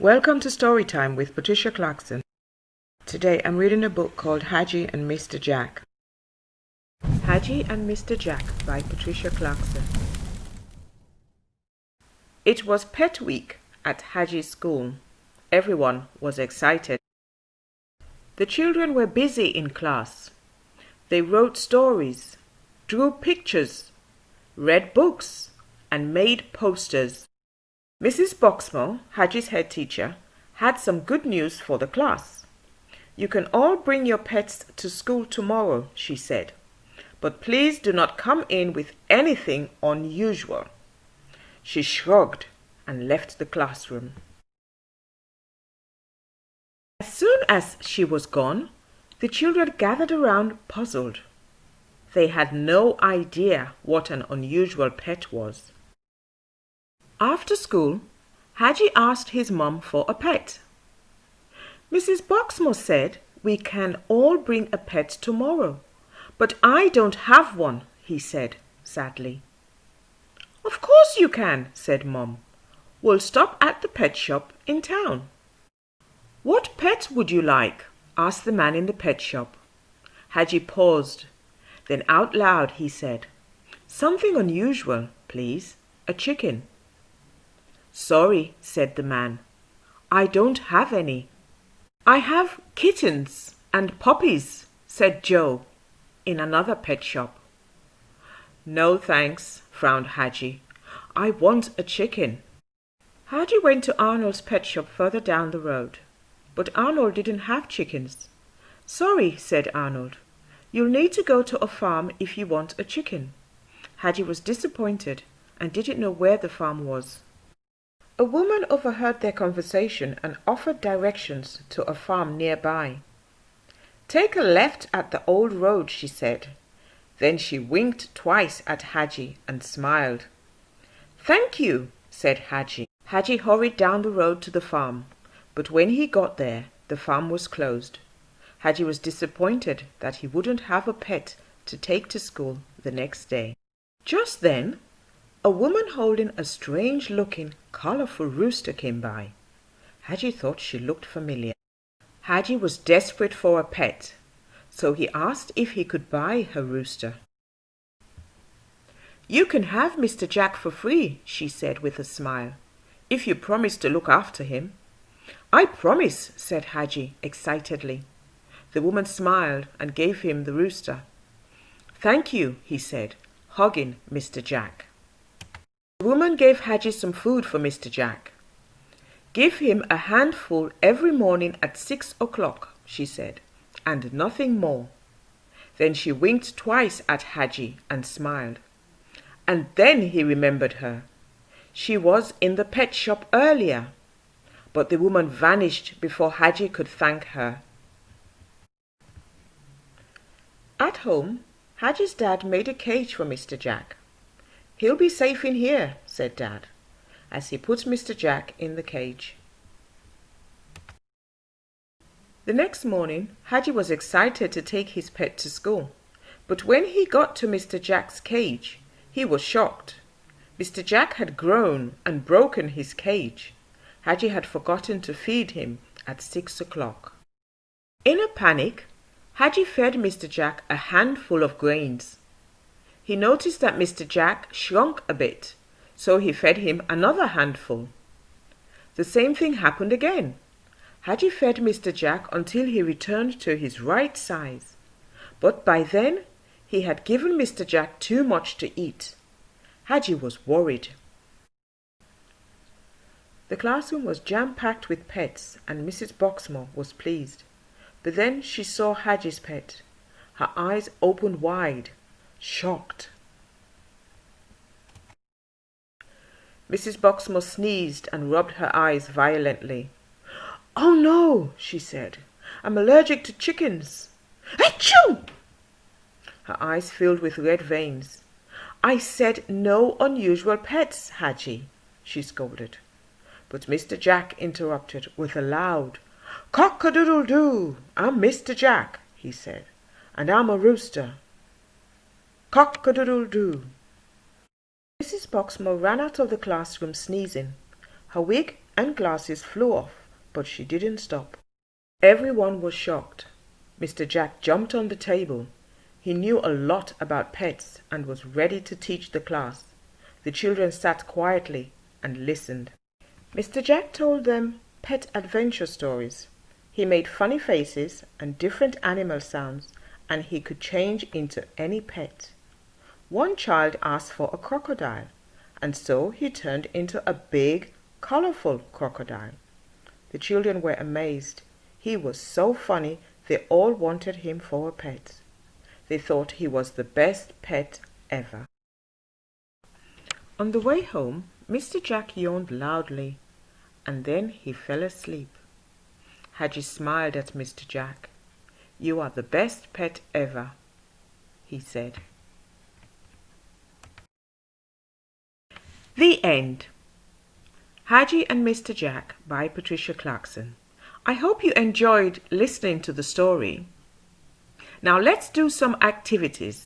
Welcome to Storytime with Patricia Clarkson. Today I'm reading a book called Haji and Mr. Jack. Haji and Mr. Jack by Patricia Clarkson. It was Pet Week at Haji's school. Everyone was excited. The children were busy in class. They wrote stories, drew pictures, read books, and made posters. Mrs. Boxmore, Haji's head teacher, had some good news for the class. You can all bring your pets to school tomorrow, she said, but please do not come in with anything unusual. She shrugged and left the classroom. As soon as she was gone, the children gathered around puzzled. They had no idea what an unusual pet was. After school, Haji asked his mum for a pet. Mrs. Boxmore said, "We can all bring a pet tomorrow, but I don't have one," he said sadly. "Of course you can," said Mum. "We'll stop at the pet shop in town." "What pet would you like?" asked the man in the pet shop. Haji paused. Then out loud he said, "Something unusual, please. A chicken." "Sorry," said the man. "I don't have any." "I have kittens and puppies," said Joe in another pet shop. "No thanks," frowned Haji. "I want a chicken." Haji went to Arnold's pet shop further down the road, but Arnold didn't have chickens. "Sorry," said Arnold. "You'll need to go to a farm if you want a chicken." Haji was disappointed and didn't know where the farm was. A woman overheard their conversation and offered directions to a farm nearby. "Take a left at the old road," she said. Then she winked twice at Haji and smiled. "Thank you," said Haji. Haji hurried down the road to the farm, but when he got there, the farm was closed. Haji was disappointed that he wouldn't have a pet to take to school the next day. Just then, a woman holding a strange-looking, colorful rooster came by. Haji thought she looked familiar. Haji was desperate for a pet, so he asked if he could buy her rooster. "You can have Mr. Jack for free," she said with a smile, "if you promise to look after him." "I promise," said Haji excitedly. The woman smiled and gave him the rooster. "Thank you," he said, hugging Mr. Jack. The woman gave Haji some food for Mr. Jack. "Give him a handful every morning at 6 o'clock, she said, "and nothing more." Then she winked twice at Haji and smiled. And then he remembered her. She was in the pet shop earlier, but the woman vanished before Haji could thank her. At home, Haji's dad made a cage for Mr. Jack. "He'll be safe in here," said Dad, as he put Mr. Jack in the cage. The next morning, Haji was excited to take his pet to school, but when he got to Mr. Jack's cage, he was shocked. Mr. Jack had grown and broken his cage. Haji had forgotten to feed him at 6 o'clock. In a panic, Haji fed Mr. Jack a handful of grains. He noticed that Mr. Jack shrunk a bit, so he fed him another handful. The same thing happened again. Haji fed Mr. Jack until he returned to his right size, but by then he had given Mr. Jack too much to eat. Haji was worried. The classroom was jam-packed with pets, and Mrs. Boxmore was pleased. But then she saw Haji's pet. Her eyes opened wide, shocked. Mrs. Boxmore sneezed and rubbed her eyes violently. "Oh no," she said. "I'm allergic to chickens." Achoo! Her eyes filled with red veins. "I said no unusual pets, Haji," she scolded. But Mr. Jack interrupted with a loud, "Cock-a-doodle-doo! I'm Mr. Jack," he said, "and I'm a rooster. Cock-a-doodle-doo." Mrs. Boxmore ran out of the classroom sneezing. Her wig and glasses flew off, but she didn't stop. Everyone was shocked. Mr. Jack jumped on the table. He knew a lot about pets and was ready to teach the class. The children sat quietly and listened. Mr. Jack told them pet adventure stories. He made funny faces and different animal sounds, and he could change into any pet. One child asked for a crocodile, and so he turned into a big, colorful crocodile. The children were amazed. He was so funny, they all wanted him for a pet. They thought he was the best pet ever. On the way home, Mr. Jack yawned loudly, and then he fell asleep. Haji smiled at Mr. Jack. "You are the best pet ever," he said. The end. Haji and Mr. Jack by Patricia Clarkson. I hope you enjoyed listening to the story. Now let's do some activities.